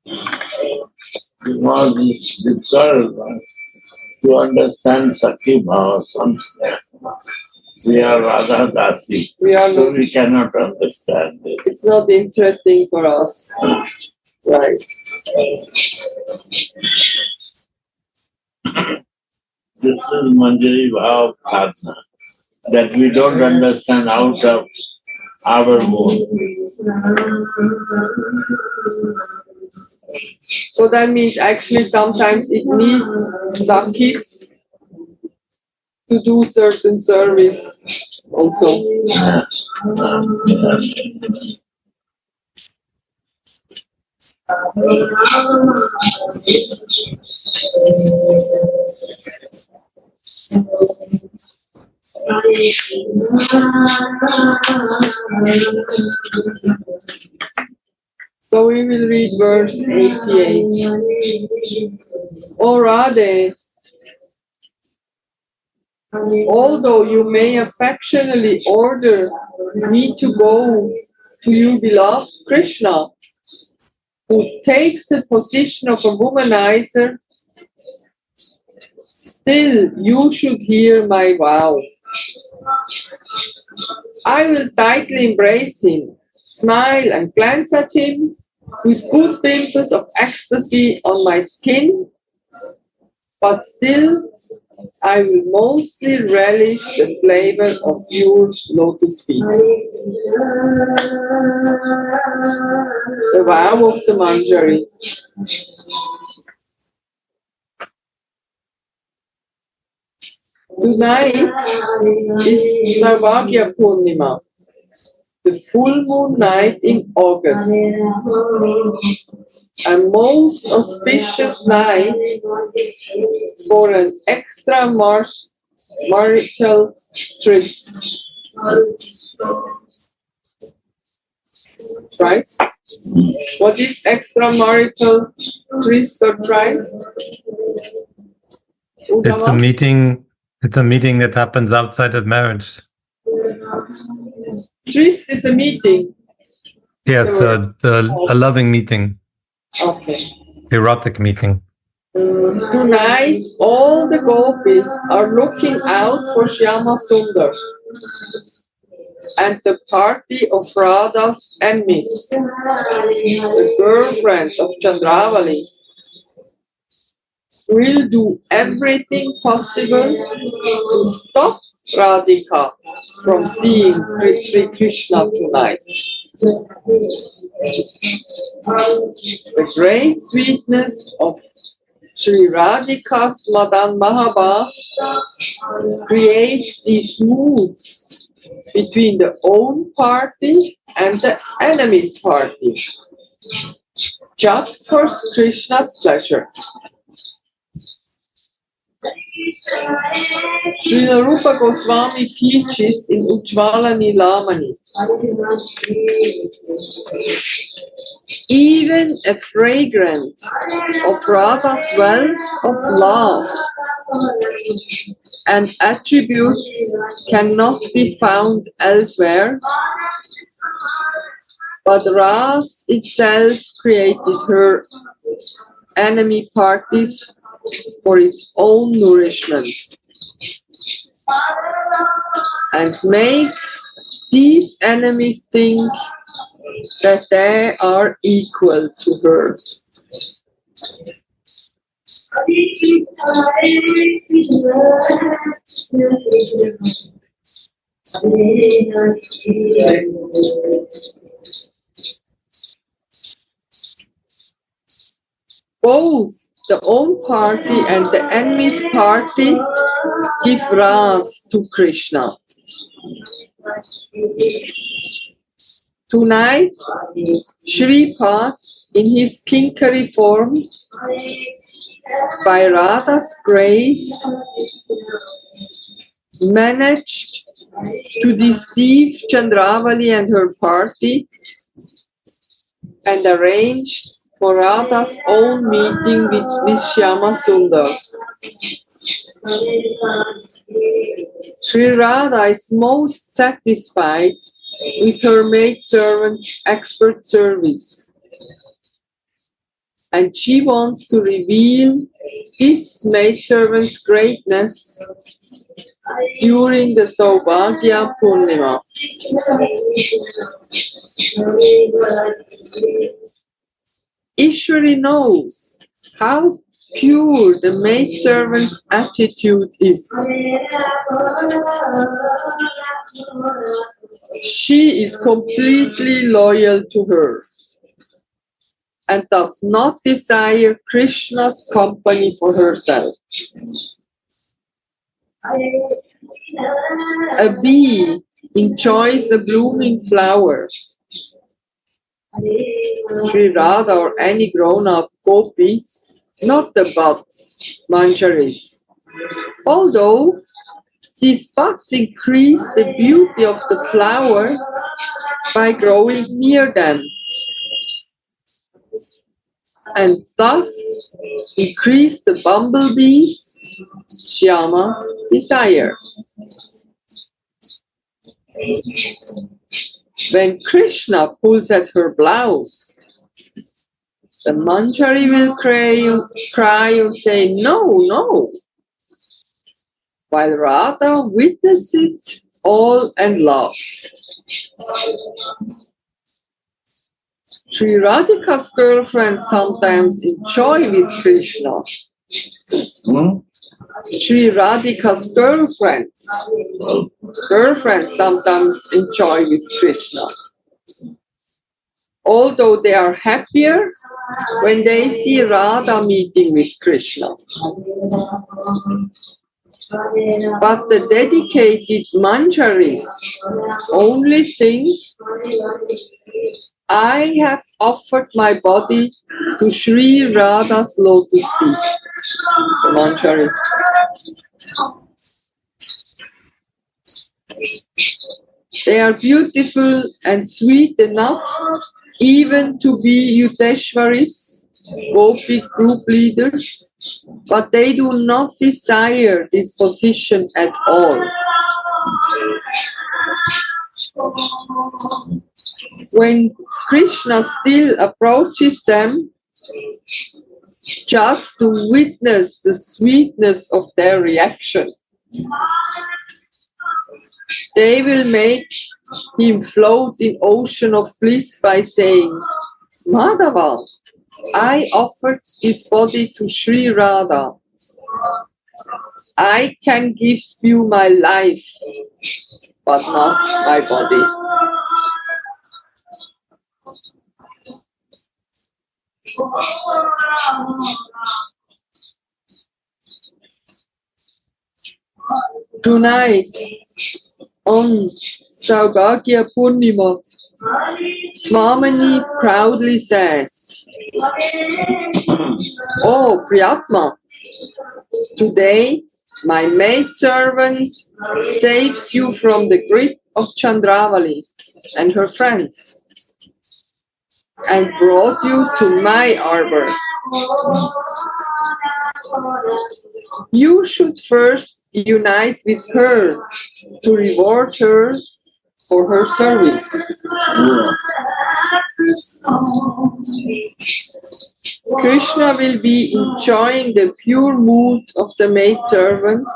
Because it's difficult to understand Sakhi Bhava. We are Radha Dasi, so we cannot understand this. It's not interesting for us. Right. This is Manjari Bhav Sadhana, that we don't understand out of our mood. So that means actually sometimes it needs Sakhis to do certain service also. Yeah. So we will read verse 88. O Radha, although you may affectionately order me to go to you, beloved Krishna, who takes the position of a womanizer, still you should hear my vow. I will tightly embrace him, smile and glance at him, with goose pimples of ecstasy on my skin, but still I will mostly relish the flavor of your lotus feet. The vow of the Manjari. Tonight is Saubhagya Purnima, the full moon night in August, a most auspicious night for an extramarital tryst. Right? What is extramarital tryst or tryst? It's a meeting. It's a meeting that happens outside of marriage. Tryst is a meeting. Yes, a loving meeting. Okay. Erotic meeting. Tonight, all the Gopis are looking out for Syamasundara and the party of Radha's enemies, the girlfriends of Chandravali, will do everything possible to stop Radhika from seeing Sri Krishna tonight. The great sweetness of Sri Radhika's Madan Mahabha creates these moods between the own party and the enemy's party, just for Krishna's pleasure. Srila Rupa Goswami teaches in Ujjvala Nilamani, even a fragrant of Radha's wealth of love and attributes cannot be found elsewhere, but Rasa itself created her enemy parties for its own nourishment and makes these enemies think that they are equal to her. Both the own party and the enemy's party give Rasa to Krishna. Tonight, Shripad, in his Kinkari form, by Radha's grace, managed to deceive Chandravali and her party and arranged for Radha's own meeting with Syamasundara. Sri Radha is most satisfied with her maidservant's expert service. and she wants to reveal his maidservant's greatness during the Saubhagya Purnima. Ishwari knows how pure the maidservant's attitude is. She is completely loyal to her and does not desire Krishna's company for herself. A bee enjoys a blooming flower. Sri Radha or any grown-up Gopi, not the buds, manjaris. Although these buds increase the beauty of the flower by growing near them, and thus increase the bumblebees, Syama's desire. When Krishna pulls at her blouse, the manjari will cry and say, "No, no," while Radha witnesses it all and laughs. Sri Radhika's girlfriends sometimes enjoy with Krishna. Sri Radhika's girlfriends sometimes enjoy with Krishna. Although they are happier when they see Radha meeting with Krishna. But the dedicated manjaris only think, "I have offered my body to Sri Radha's lotus feet." The manjari. They are beautiful and sweet enough even to be Yudeshwaris, Gopi group leaders, but they do not desire this position at all. When Krishna still approaches them just to witness the sweetness of their reaction, they will make him float in ocean of bliss by saying, "Madhava, I offered his body to Sri Radha. I can give you my life, but not my body." Tonight, on Saubhagya Purnima, Swamini proudly says, "Oh, Priyatma, today my maidservant saves you from the grip of Chandravali and her friends and brought you to my arbor. You should first unite with her to reward her for her service." Krishna will be enjoying the pure mood of the maidservant.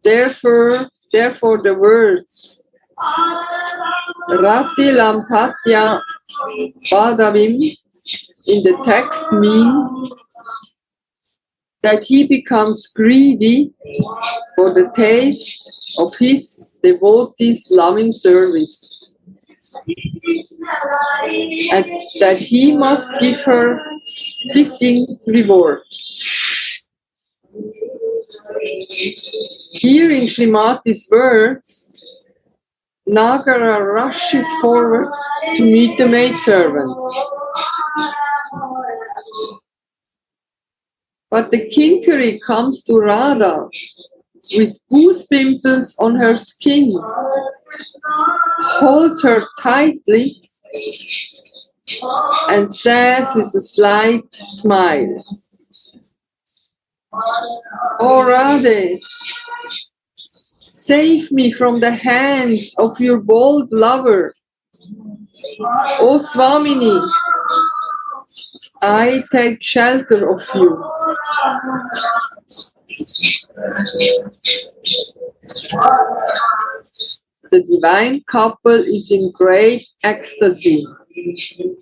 Therefore the words Rati Lampatya Padavim in the text mean that he becomes greedy for the taste of his devotees' loving service, and that he must give her fitting reward. Hearing Srimati's words, Nagara rushes forward to meet the maidservant. But the Kinkari comes to Radha with goose pimples on her skin, holds her tightly, and says with a slight smile, "Oh Radhe, save me from the hands of your bold lover. Oh Swamini, I take shelter of you. The divine couple is in great ecstasy,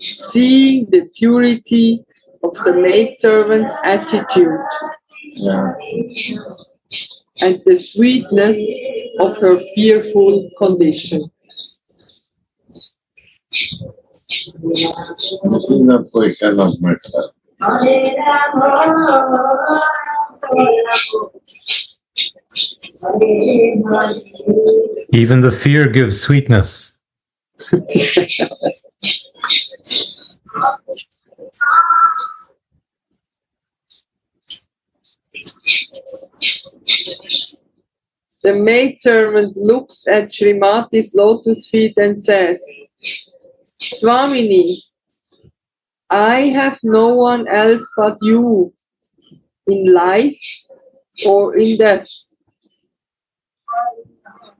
seeing the purity of the maidservant's attitude and the sweetness of her fearful condition. This is the question of myself. Even the fear gives sweetness. The maidservant looks at Srimati's lotus feet and says, Swamini, I have no one else but you in life or in death.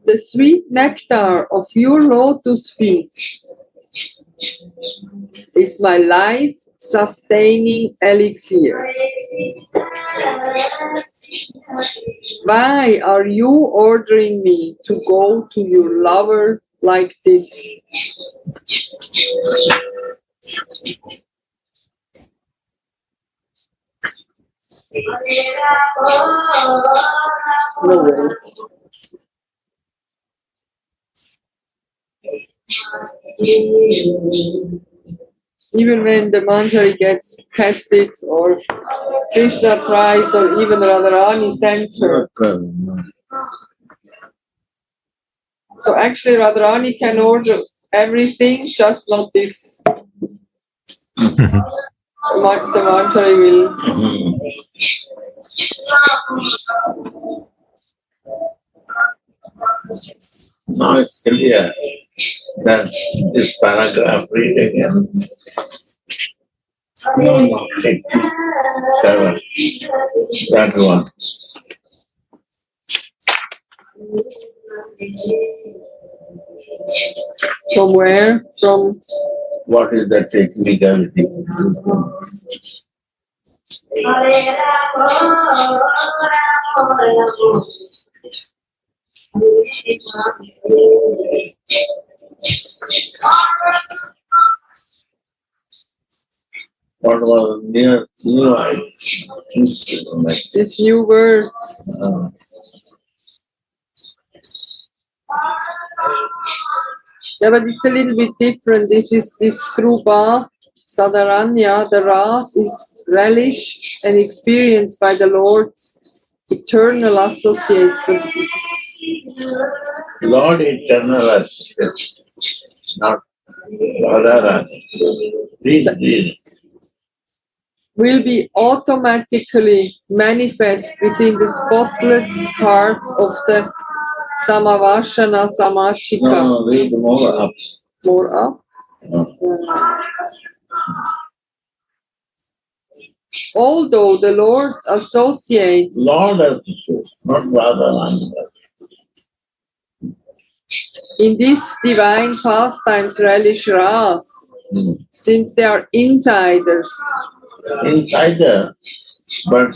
The sweet nectar of your lotus feet is my life-sustaining elixir. Why are you ordering me to go to your lover like this? No way. Even when the manjari gets tested or Krishna tries or even Radharani sends her. So actually Radharani can order everything, just not this. The manjari will. Now it's clear that this paragraph, read again. No, 87. That one. From where? From What is the technicality? What was new these new words. Yeah, but it's a little bit different. This is this Dhruva, Sadharanya, the Ras is relished and experienced by the Lord's eternal associates. But this Lord eternal associates, not Radha. Read. Will be automatically manifest within the spotless hearts of the Samavashana Samachika. No, read more up. More up? Although the Lord's associates... Lord associates, not Radha. In this divine pastimes relish Ras, since they are insiders. Insider, but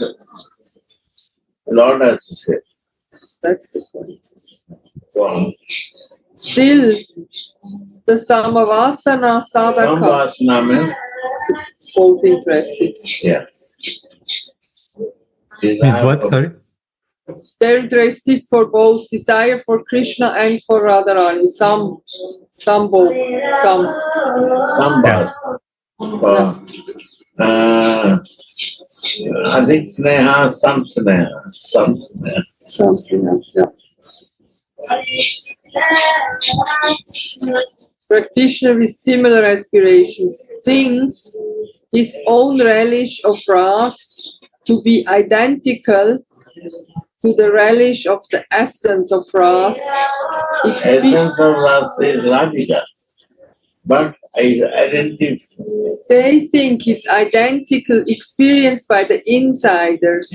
Lord associates. That's the point. So, still, the Samavasana Sadhaka Samvasana means both interested. yeah. Means what? Sorry? They're interested for both desire for Krishna and for Radharani. Some both. Some. Sambhas. I think Sneha, some Sneha. Some Sneha, yeah. Practitioner with similar aspirations thinks his own relish of Ras to be identical to the relish of the essence of Ras. Essence of Rasa is Radhika, but they think it's identical experience by the insiders.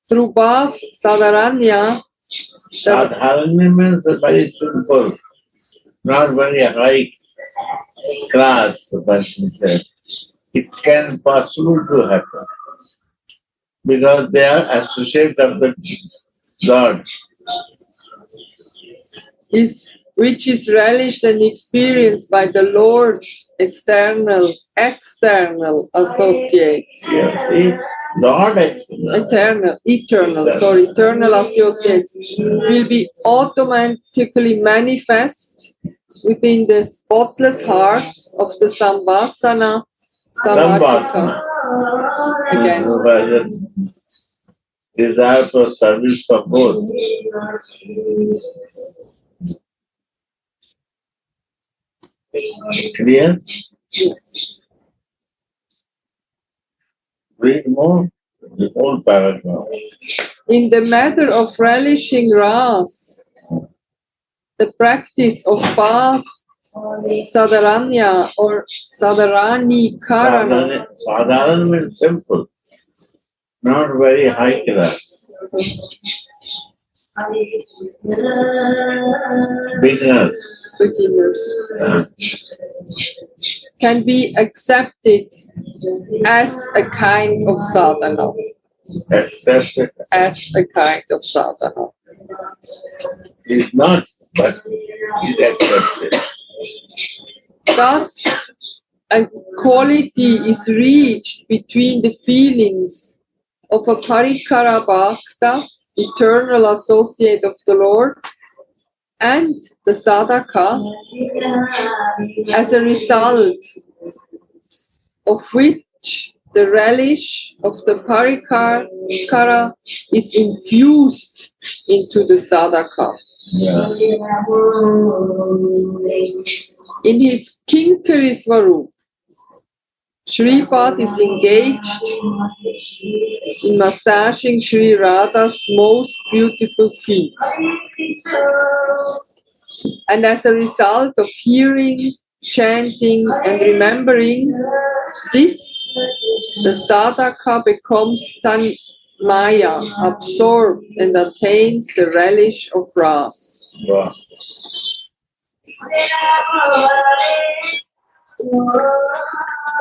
Through Bhav, Sadharanya. Sadharanya means very simple, not very high. class, but he said, it can possible to happen because they are associate of the God. Which is relished and experienced by the Lord's external associates. Yeah, see, Lord external. Eternal associates will be automatically manifest within the spotless hearts of the Sambhasana Samvajika. Again. Desire for service for both. Clear? Read more. The whole paragraph. In the matter of relishing Rasa, the practice of path Sadharanya or Sadharani Karana. Sadharan means simple, not very high class. Beginners. Can be accepted as a kind of sadhana. Accepted as a kind of sadhana. Is not, but is accepted. Thus, a quality is reached between the feelings of a parikara bhakta, eternal associate of the Lord, and the sadhaka, as a result of which the relish of the parikara is infused into the sadhaka. Yeah. In his Kinkari Svarup, Shripad is engaged in massaging Sri Radha's most beautiful feet. And as a result of hearing, chanting, and remembering this, the sadhaka becomes tanmaya, absorbed, and attains the relish of Rasa. Wow.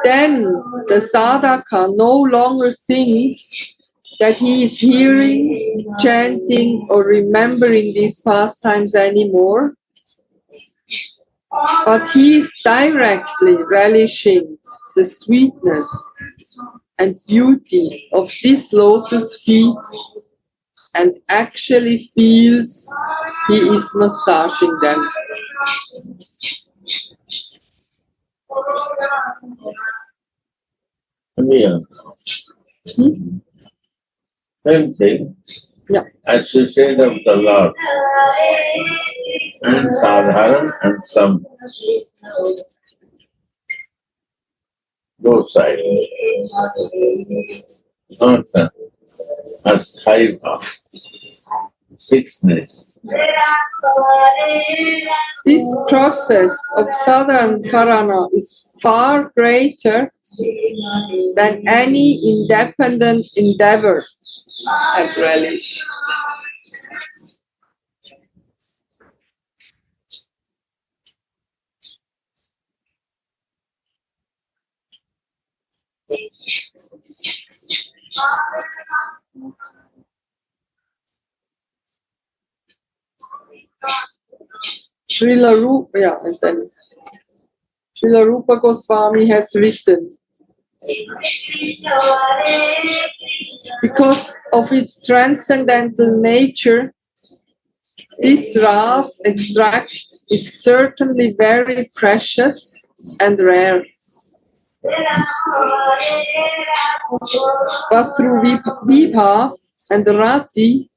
Then the sadhaka no longer thinks that he is hearing, chanting, or remembering these pastimes anymore, but he is directly relishing the sweetness and beauty of these lotus feet and actually feels he is massaging them. Yeah. Same thing. Yeah. Associate of the Lord. And sadharan and some. Both sides. Not a high fixedness. This process of sadhana is far greater than any independent endeavor at relish. Srila Rupa Goswami has written, because of its transcendental nature, this Rasa extract is certainly very precious and rare. But through Vibhav and Rati,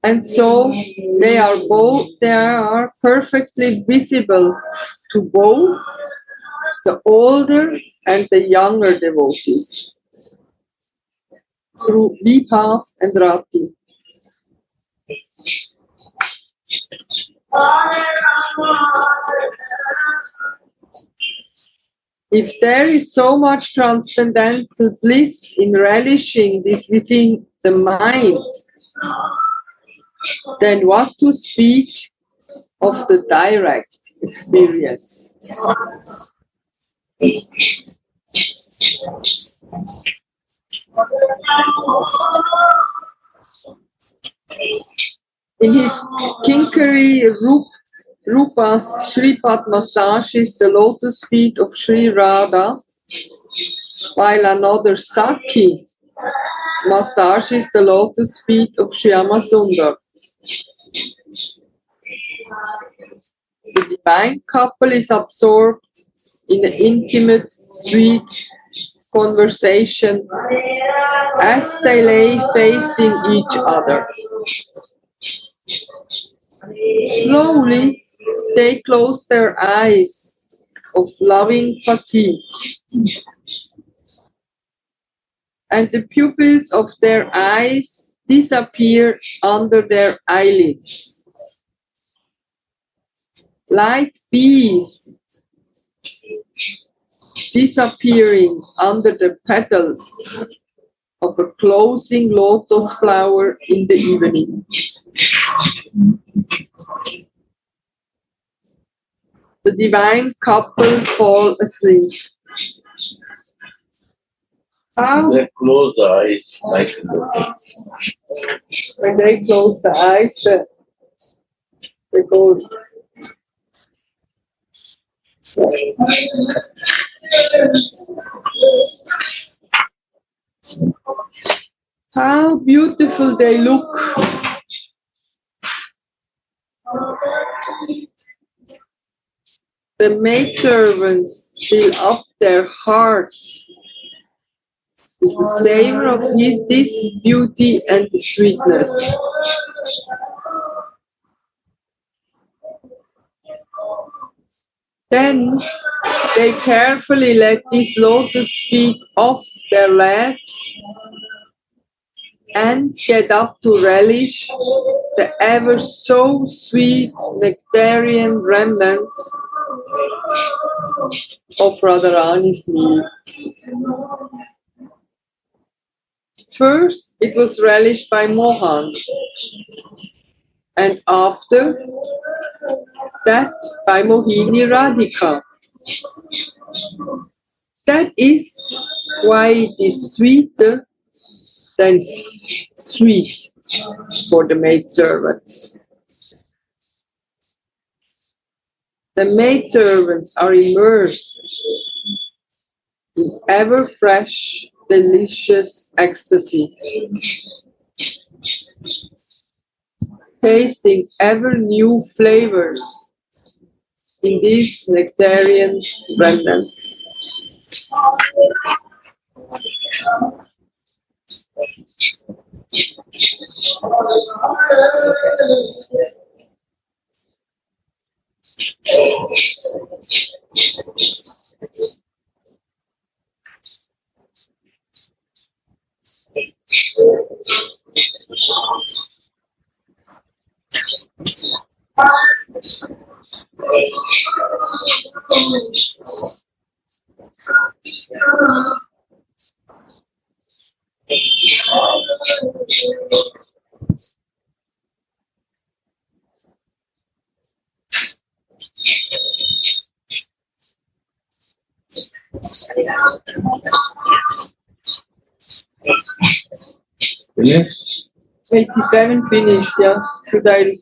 and so they are perfectly visible to both the older and the younger devotees. Through Vibhav and Rati. If there is so much transcendental bliss in relishing this within the mind, then what to speak of the direct experience. In his Kinkari Rupas, Shripad massages the lotus feet of Sri Radha, while another Saki massages the lotus feet of Syamasundara. The divine couple is absorbed in an intimate, sweet conversation as they lay facing each other. Slowly, they close their eyes of loving fatigue, and the pupils of their eyes disappear under their eyelids. Like bees disappearing under the petals of a closing lotus flower in the evening. The divine couple fall asleep. They close the eyes like When they close the eyes, they go. How beautiful they look. The maidservants fill up their hearts with the savor of this beauty and sweetness. Then they carefully let these lotus feet off their laps and get up to relish the ever so sweet nectarian remnants of Radharani's meal. First, it was relished by Mohan, and after that by Mohini Radhika. That is why it is sweeter than sweet for the maidservants. The maidservants are immersed in ever fresh, delicious ecstasy, tasting ever new flavors in these nectarian remnants. Finished? 87 finished, yeah. Should I?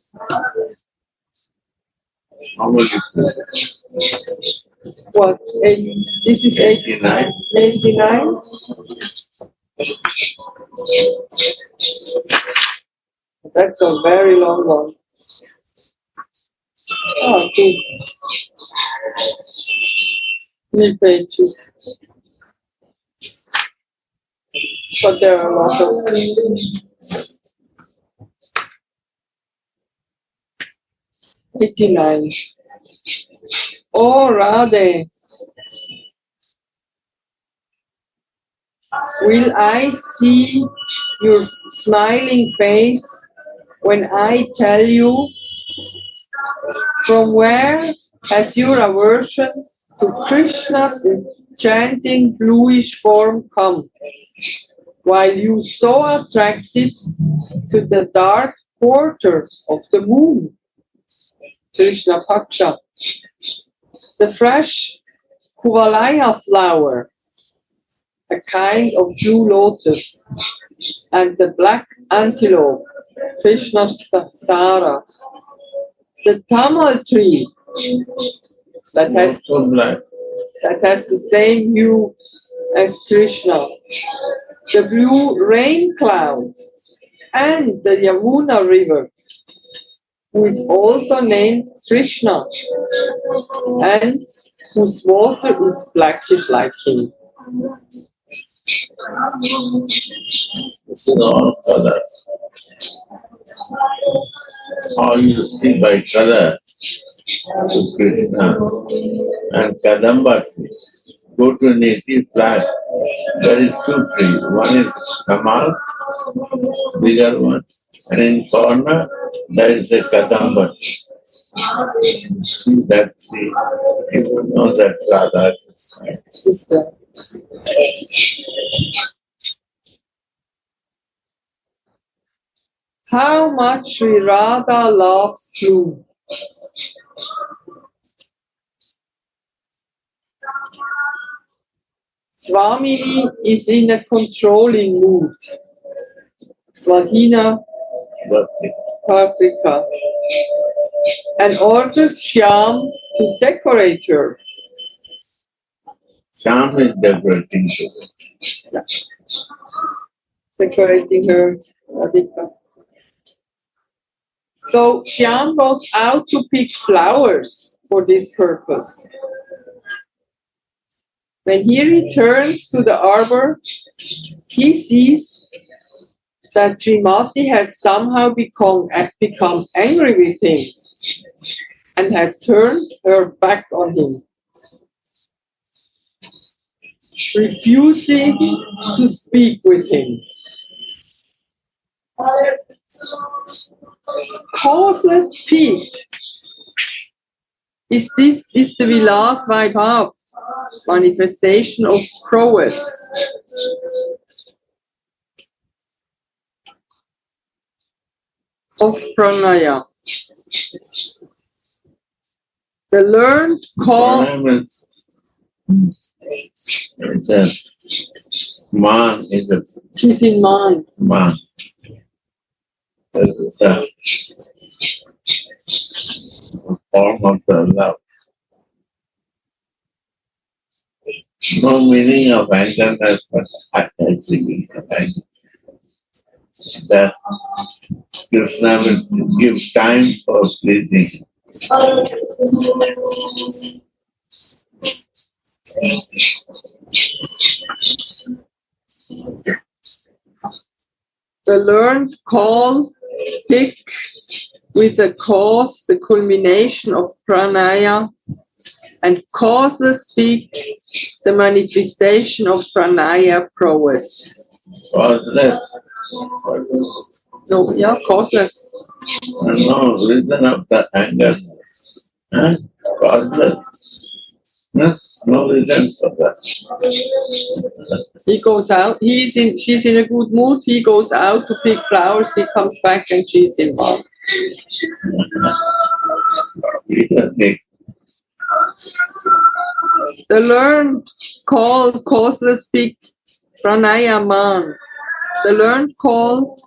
How much What? This is 89? 89? That's a very long one. Oh, good. Many pages. But there are a lot of 89. Oh, Radha, will I see your smiling face when I tell you from where has your aversion to Krishna's enchanting bluish form come, while you so attracted to the dark quarter of the moon, Krishna Paksha, The fresh Kuvalaya flower, a kind of blue lotus, and the black antelope, Krishna Sara. The tamal tree that has the same hue as Krishna. The blue rain cloud and the Yamuna river, who is also named Krishna and whose water is blackish like him. This is all color. How you see by color to Krishna and Kadamba tree. Go to native flat. There is two trees. One is Kamal, bigger one, and in corner there is a Kadamba tree. See that tree, you will know that Radha is there. How much Sri Radha loves blue. Swamini is in a controlling mood. Swadhina Patrika. And orders Shyam to decorate her. Shyam is decorating her. Yeah. Decorating her, Radhika. So Shyam goes out to pick flowers for this purpose. When he returns to the arbor, he sees that Srimati has somehow become angry with him and has turned her back on him, refusing to speak with him. Causeless pique is the Vilas Vaibhav, manifestation of prowess. Of pranaya. The learned call. Man is a. She's in man. Man. The form of the love. No meaning of angerness, but achieving of anger. That Krishna will give time for pleasing. The learned call, pick with a cause, the culmination of pranaya, and causeless pick, the manifestation of pranaya prowess. Causeless. So, yeah, causeless. No reason of the anger. Causeless. No reason for that. He goes out, she's in a good mood, he goes out to pick flowers, he comes back and she's in love. The learned call causeless pick pranaya man. The learned call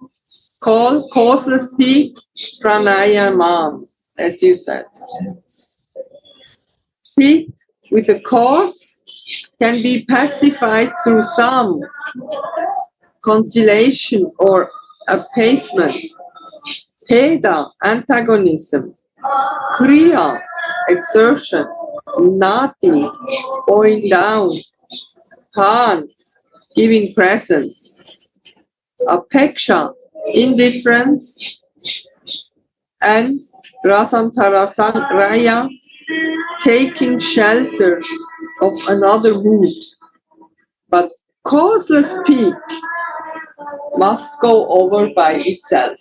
causeless pick pranaya man, as you said. Pick with a cause can be pacified through some conciliation or appeasement. Heda, antagonism. Kriya, exertion. Nati, bowing down. Han, giving presents. Apeksha, indifference. And Rasantarasaraya, taking shelter of another mood. But causeless pique must go over by itself.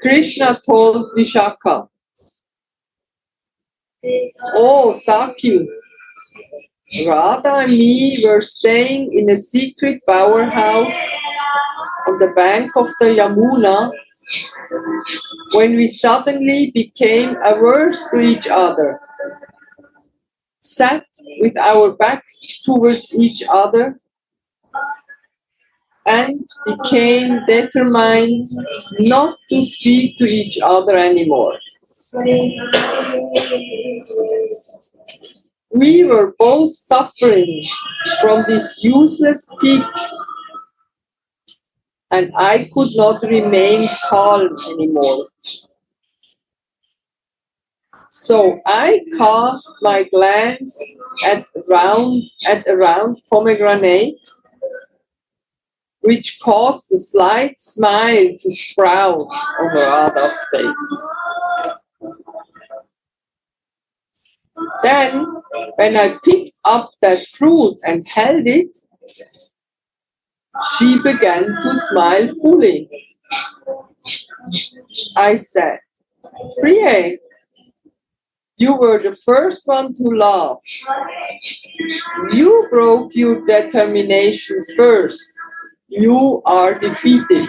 Krishna told Vishaka, "Oh, Sakyu, Radha and me were staying in a secret bower house on the bank of the Yamuna when we suddenly became averse to each other, sat with our backs towards each other, and became determined not to speak to each other anymore. We were both suffering from this useless pique, and I could not remain calm anymore. So I cast my glance at a round pomegranate, which caused a slight smile to sprout on Radha's face. Then, when I picked up that fruit and held it, she began to smile fully. I said, "Priye, you were the first one to laugh. You broke your determination first. You are defeated."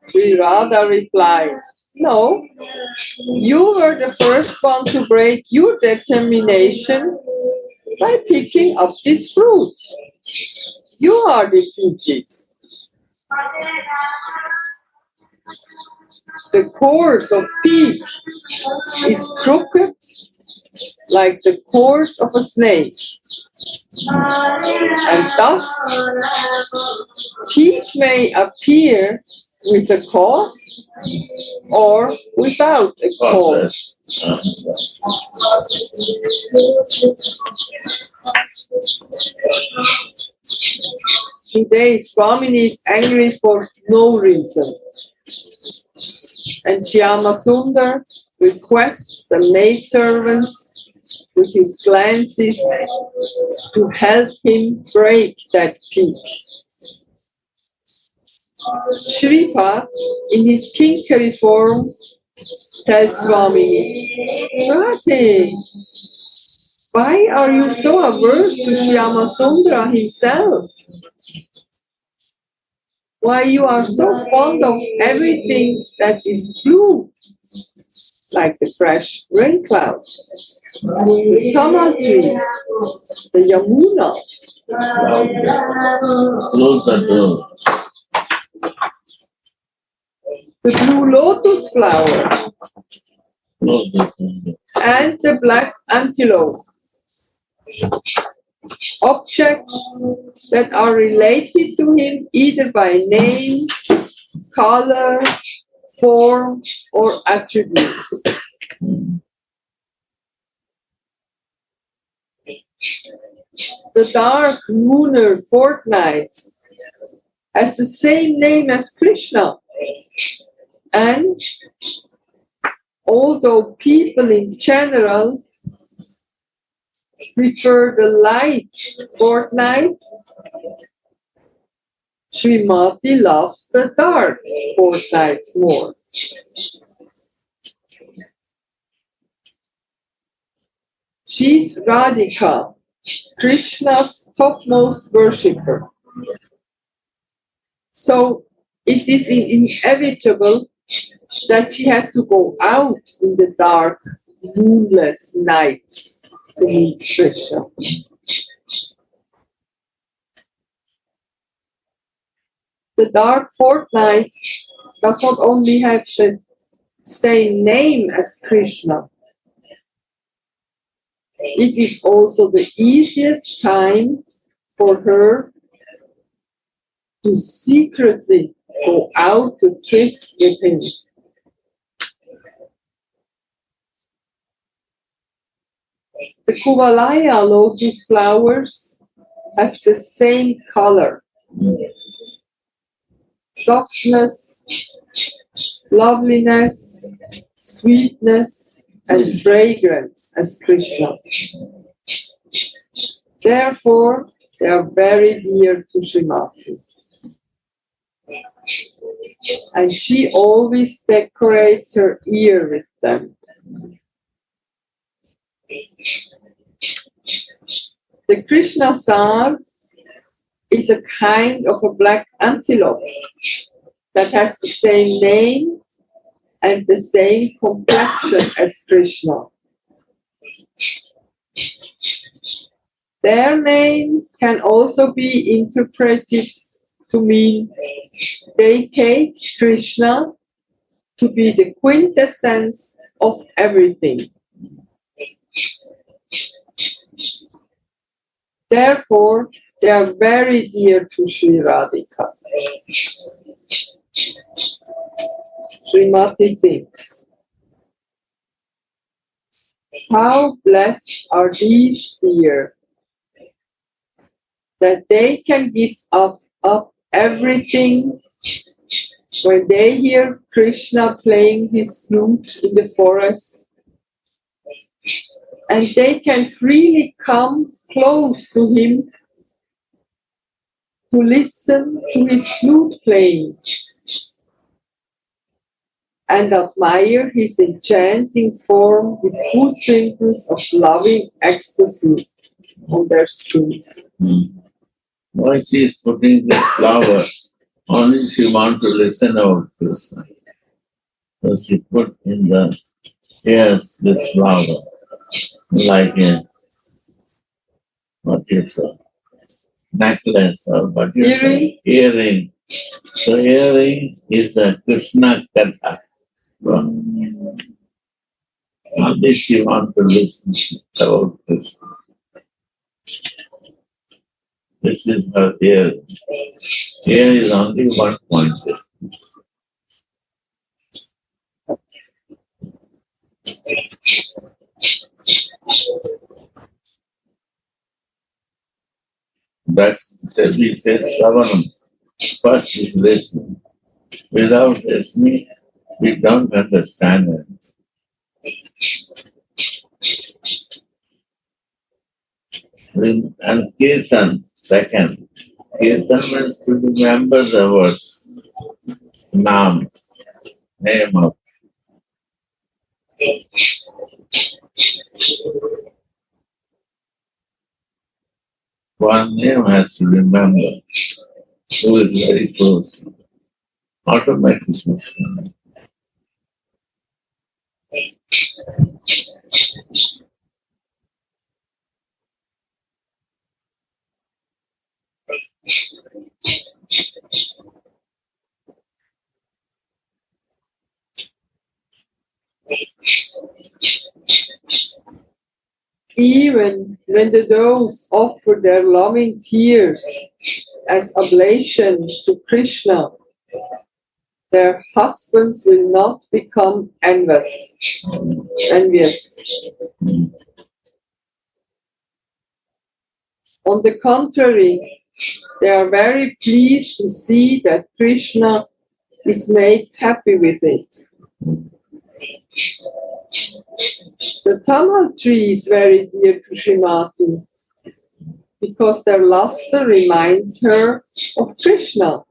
Sri Radha replied, "No, you were the first one to break your determination by picking up this fruit. You are defeated. The course of pique is crooked like the course of a snake, and thus pique may appear with a cause or without a cause." Today, Swamini is angry for no reason, and Syamasundara requests the maidservants with his glances to help him break that pique. Shripad, in his kinkari form, tells Swamini, "Radhe, why are you so averse to Syamasundara himself? Why you are so fond of everything that is blue, like the fresh rain cloud, the tamal tree, the Yamuna, Close the door. the blue lotus flower, Close the door. and the black antelope? Objects that are related to him either by name, color, form, or attributes." The dark lunar fortnight has the same name as Krishna, and although people in general prefer the light fortnight, Srimati loves the dark fortnight more. She's Radhika, Krishna's topmost worshipper. So it is inevitable that she has to go out in the dark, moonless nights to meet Krishna. The dark fortnight does not only have the same name as Krishna, it is also the easiest time for her to secretly go out to tryst with him. The Kuvalaya lotus flowers have the same color, softness, loveliness, sweetness, and fragrance as Krishna. Therefore, they are very dear to Srimati. And she always decorates her ear with them. The Krishna Sar is a kind of a black antelope that has the same name and the same complexion as Krishna. Their name can also be interpreted to mean they take Krishna to be the quintessence of everything. Therefore, they are very dear to Sri Radhika. Srimati thinks, how blessed are these dear that they can give up everything when they hear Krishna playing his flute in the forest, and they can freely come close to him to listen to his flute playing and admire his enchanting form with goose pimples of loving ecstasy on their skins. Why she is putting the flower? Only she wants to listen about Krishna. So she put in the ears this flower, like a what you say, necklace or what you say, earring. So earring is a Krishna katha. Only she wants to listen about Krishna. This is her ear. Here is only one point. That's we said Savanam. First is listening. Without listening, we don't understand it. And Kirtan, second. Kirtan means to remember the words. Nam, name of. One name has to remember who is very close. Automatically. Even when the doves offer their loving tears as oblation to Krishna, their husbands will not become envious. On the contrary, they are very pleased to see that Krishna is made happy with it. The tamal tree is very dear to Srimati because their luster reminds her of Krishna.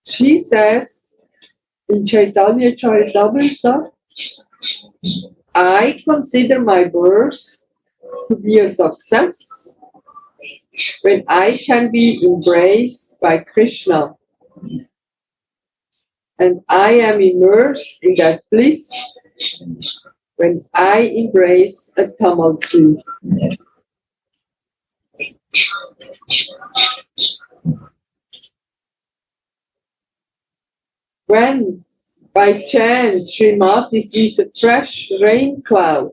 She says in Chaitanya Charitamrita, I consider my birth to be a success when I can be embraced by Krishna. And I am immersed in that bliss when I embrace a tamal tree. When, by chance, Srimati sees a fresh rain cloud,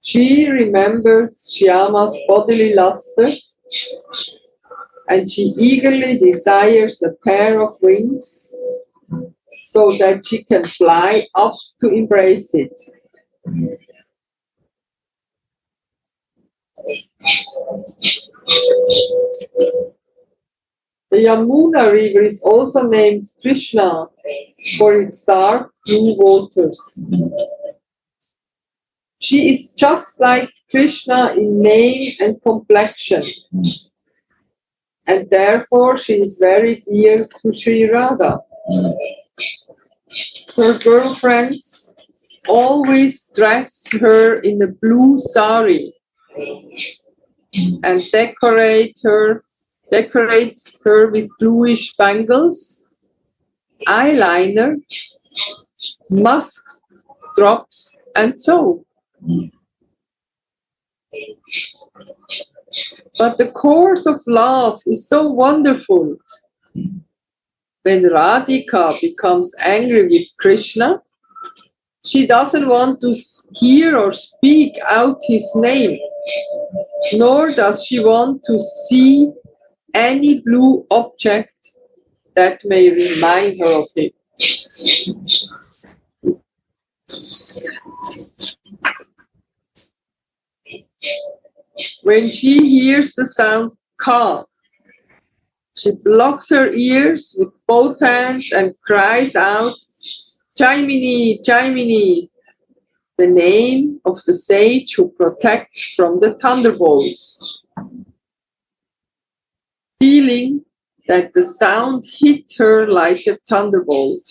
she remembers Shyama's bodily luster, and she eagerly desires a pair of wings so that she can fly up to embrace it. The Yamuna river is also named Krishna for its dark blue waters. She is just like Krishna in name and complexion, and therefore she is very dear to Sri Radha. Her girlfriends always dress her in a blue sari, and decorate her with bluish bangles, eyeliner, musk drops, and so. But the course of love is so wonderful. When Radhika becomes angry with Krishna, she doesn't want to hear or speak out his name, nor does she want to see any blue object that may remind her of him. When she hears the sound ka, she blocks her ears with both hands and cries out, Jaimini, Jaimini, the name of the sage who protects from the thunderbolts. Feeling that the sound hit her like a thunderbolt.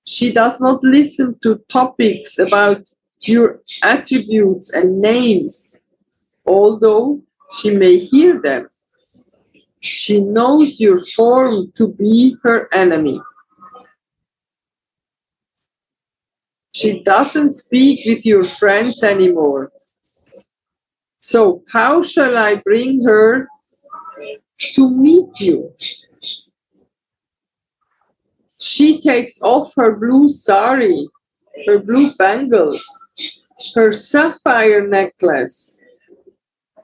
She does not listen to topics about your attributes and names, although she may hear them. She knows your form to be her enemy. She doesn't speak with your friends anymore. So how shall I bring her to meet you? She takes off her blue sari, her blue bangles, her sapphire necklace,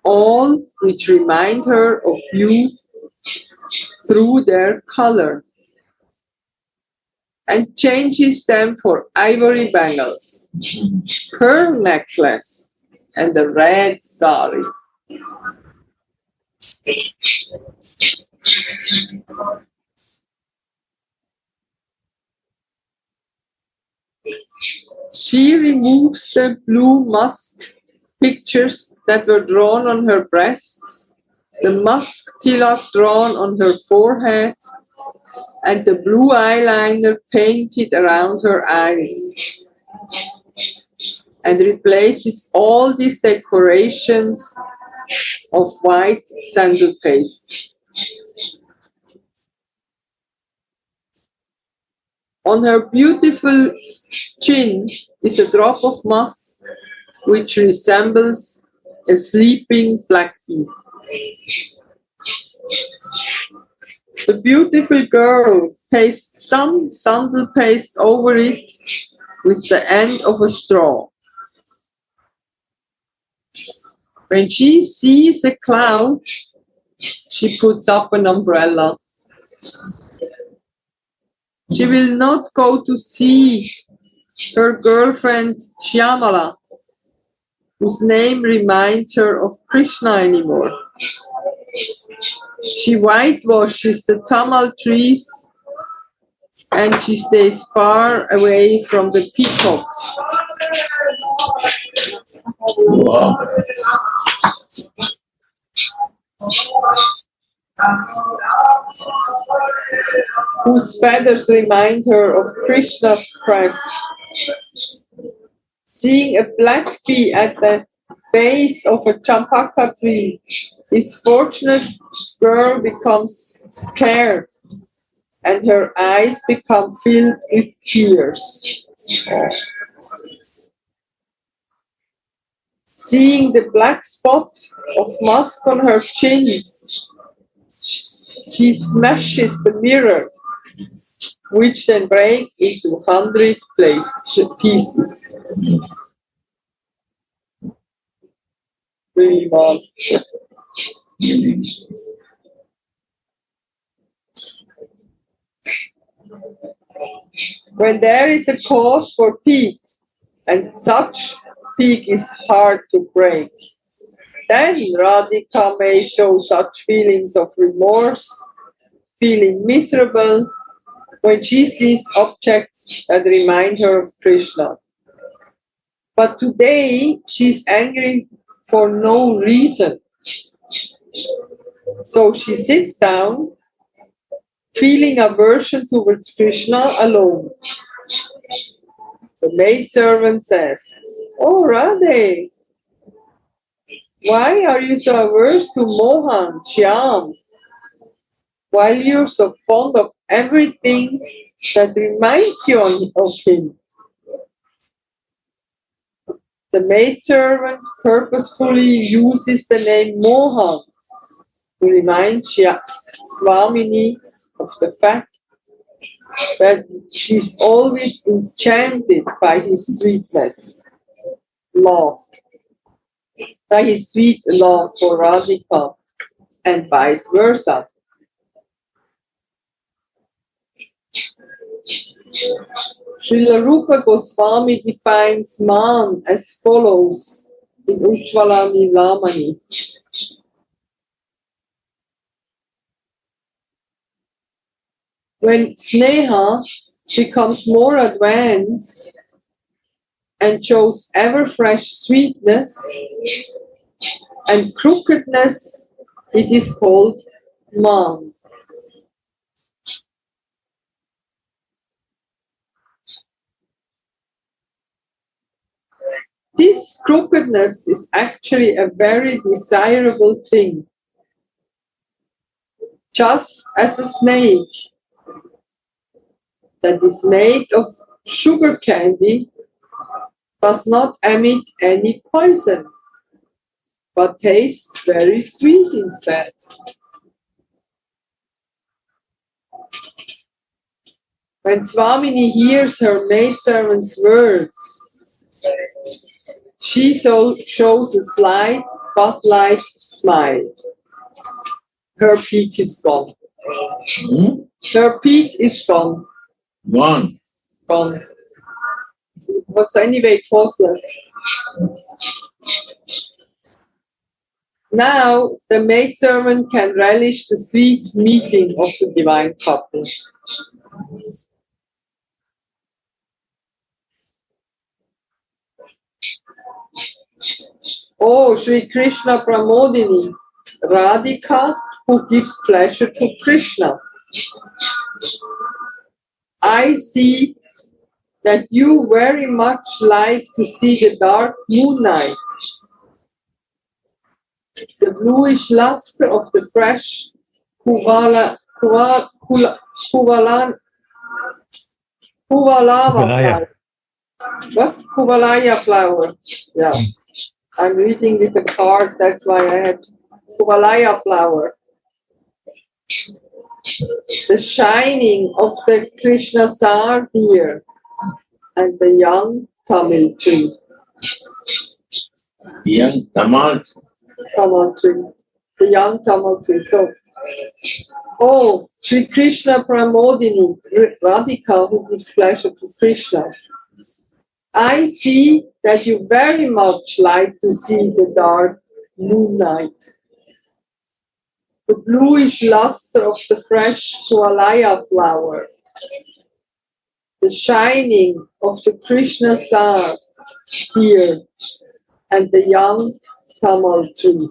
all which remind her of you through their color, and changes them for ivory bangles, pearl necklace, and a red sari. She removes the blue musk pictures that were drawn on her breasts, the musk tilak drawn on her forehead, and the blue eyeliner painted around her eyes, and replaces all these decorations of white sandal paste. On her beautiful chin is a drop of musk which resembles a sleeping black bee. The beautiful girl pastes some sandal paste over it with the end of a straw. When she sees a cloud, she puts up an umbrella. She will not go to see her girlfriend Shyamala, whose name reminds her of Krishna anymore. She whitewashes the tamal trees and she stays far away from the peacocks. Wow. Whose feathers remind her of Krishna's crest. Seeing a black bee at the base of a champaka tree, this fortunate girl becomes scared and her eyes become filled with tears. Seeing the black spot of musk on her chin, she smashes the mirror, which then breaks into 100 pieces. Really bad. When there is a cause for pique, and such pique is hard to break, then Radhika may show such feelings of remorse, feeling miserable, when she sees objects that remind her of Krishna. But today she's angry for no reason. So she sits down, feeling aversion towards Krishna alone. The maidservant says, "Oh, Radhe, Why are you so averse to Mohan, Shyam, while you're so fond of everything that reminds you of him? The maidservant purposefully uses the name Mohan to remind Swamini of the fact that she's always enchanted by his sweetness, love, by his sweet love for Radhika, and vice versa. Srila Rupa Goswami defines man as follows in Ujjvala Nilamani. When Sneha becomes more advanced and shows ever-fresh sweetness and crookedness, it is called man. This crookedness is actually a very desirable thing. Just as a snake that is made of sugar candy does not emit any poison, but tastes very sweet instead. When Swamini hears her maidservant's words, she shows a slight, god-like smile. Her peak is gone. Her peak is gone. Gone. Gone. What's anyway costless. Now the maidservant can relish the sweet meeting of the divine couple. Oh, Sri Krishna Pramodini, Radhika who gives pleasure to Krishna. I see that you very much like to see the dark moon night, the bluish luster of the fresh Kuvalava flower. What's Kuvalaya flower? Yeah. I'm reading with a card, that's why I had Kuvalaya flower. The shining of the Krishna Sar deer and the young Tamil tree. Young Tamal. Tamal tree. The young Tamal tree. So, oh, Sri Krishna Pramodini, Radhika who gives pleasure to Krishna. I see that you very much like to see the dark moon night, the bluish luster of the fresh Kuvalaya flower, the shining of the Krishna Sar here, and the young Tamal tree.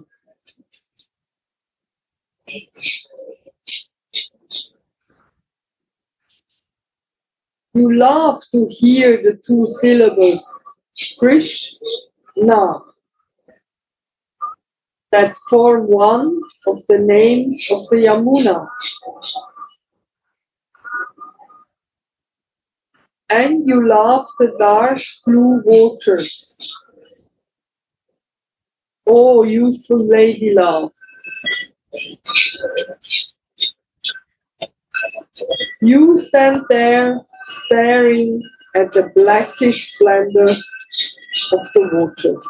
You love to hear the two syllables Krishna that form one of the names of the Yamuna. And you love the dark blue waters. Oh, youthful lady love. You stand there staring at the blackish splendor of the water.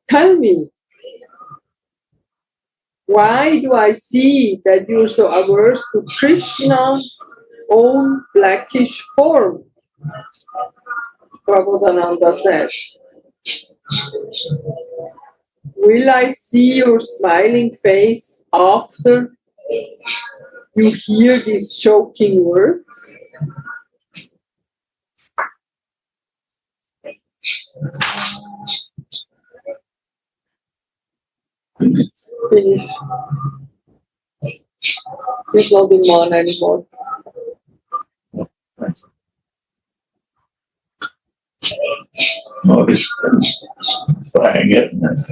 Tell me, why do I see that you're so averse to Krishna's own blackish form? Prabodhananda says. Will I see your smiling face after you hear these choking words? Finish. There's no demand anymore. notice forgetfulness.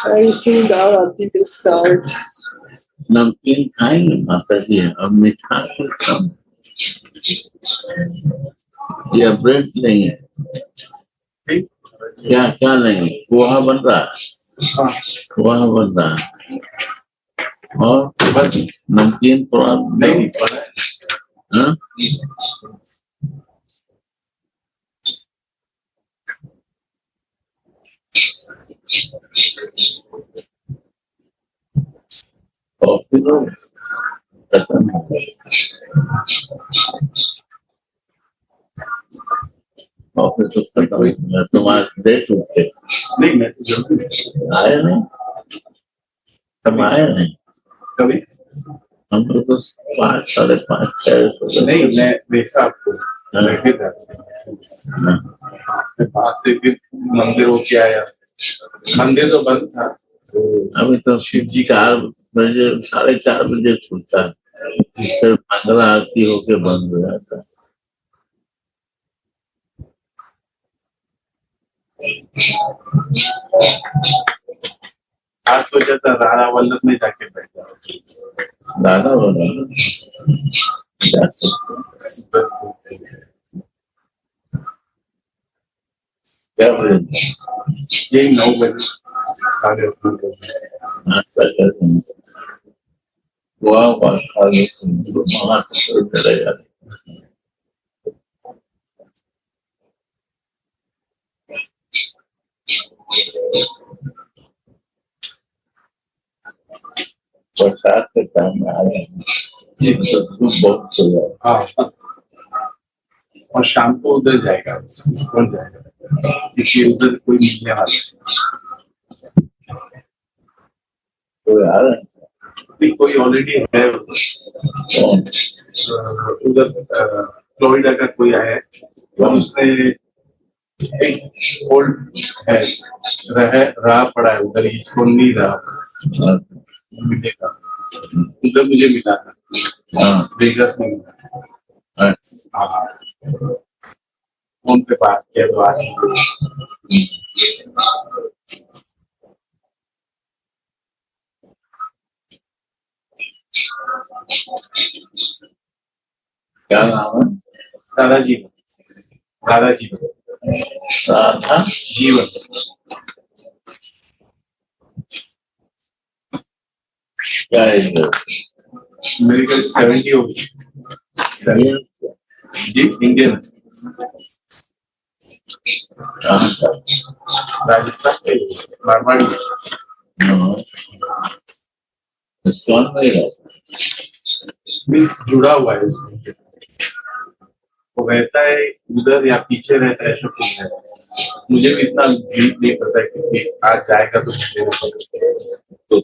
Very soon the Arati will start. नमकीन खाएंगे माता जी, अब मीठा कुछ कम, या bread नहीं है, क्या क्या नहीं, पोहा बन रहा है, पोहा बन रहा है, और बस नमकीन थोड़ा नहीं पड़ा है। हाँ? कॉफी तो खत्म हो गई, कॉफी तो खत्म हो गई, तुम्हारे डेट उठे नहीं, मैं तो जरूर आए नहीं, हम आए नहीं कभी, हम तो 5, 5:30, 6 नहीं, मैं देखा आपको बैठे था, बाहर से फिर मंदिर होके आया, मंदिर तो बंद था, अभी तो शिव जी 4 बजे 4:30 बजे खुलता है, फिर मंगला आरती होके बंद हो जाता है। आज सोचा था राधा वल्लभ में जाके बैठा, राधा वल्लभ क्या बजे, यही 9 बजे 9:30 नाश्ता करते हैं, वाह खा लो, वहां चले जाते, बरसात के टाइम में आ रहे हैं जी, तो धूप बहुत खुला, हाँ, और शाम को उधर जाएगा, कौन जाएगा, क्योंकि उधर कोई मिलने वाला है, कोई आ रहा है, कोई ऑलरेडी है उधर, फ्लोरिडा का कोई आया है, तो उसने एक ओल्ड है, रहा पड़ा है उधर, इसको नहीं रहा मिलेगा, उधर मुझे मिला था, हाँ, वेगस में मिला, हाँ, फोन पे बात किया तो आज क्या नाम है, राधा जीवन, राधा जीवन, राधा जीवन, क्या है मेरे ख्याल 70 हो गई जी, इंडियन, राजस्थान से, मारवाड़ी, कौन मिस जुड़ा हुआ है इसमें, वो रहता है उधर या पीछे रहता है, ऐसा कुछ है, मुझे भी इतना डीप नहीं पता है, क्योंकि आज जाएगा तो मुझे तो